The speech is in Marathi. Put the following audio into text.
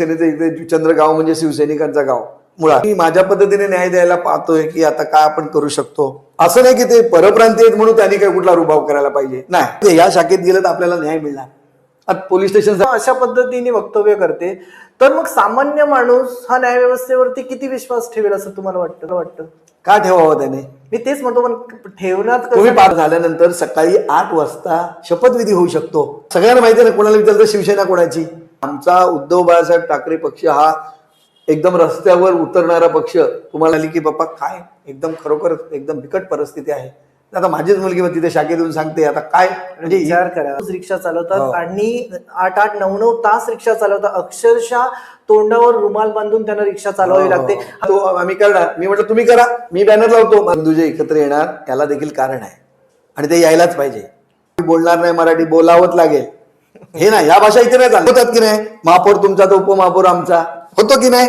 शिवसेनेचं इथे चंद्रगाव म्हणजे शिवसैनिकांचं गाव मुळात. मी माझ्या पद्धतीने न्याय द्यायला पाहतोय की आता काय आपण करू शकतो. असं नाही की ते परप्रांतीय आहेत म्हणून त्यांनी काही कुठला रुबाव करायला पाहिजे, नाही. या शाखेत गेलं तर आपल्याला न्याय मिळणार. आता पोलीस स्टेशन अशा पद्धतीने वक्तव्य करते, तर मग सामान्य माणूस हा न्यायव्यवस्थेवरती किती विश्वास ठेवेल असं तुम्हाला वाटतं? का ठेवावं त्याने? मी तेच म्हणतो, पण ठेवण्यात तुम्ही पार झाल्यानंतर सकाळी 8 वाजता शपथविधी होऊ शकतो. सगळ्यांना माहिती आहे ना, कोणाला विचारलं शिवसेना कोणाची. आमचा उद्धव बाळासाहेब ठाकरे पक्ष हा एकदम रस्त्यावर उतरणारा पक्ष. तुम्हाला आली की बाप्पा काय एकदम खरोखर एकदम बिकट परिस्थिती आहे. आता माझीच मुलगी तिथे शाखेतून सांगते, आता काय म्हणजे विचार करा, रिक्षा चालवतात आणि 8-8, 9-9 तास रिक्षा चालवतात. अक्षरशः तोंडावर रुमाल बांधून त्यांना रिक्षा चालवावी लागते. तो आम्ही करणार. मी म्हटलं तुम्ही करा, मी बॅनर लावतो. बंधू जे एकत्र येणार त्याला देखील कारण आहे आणि ते यायलाच पाहिजे. बोलणार नाही मराठी, बोलावंच लागेल. हे ना, या भाषा इथे नाही चालतात की नाही. महापौर तुमचा तर उपमहापौर आमचा होतो की नाही.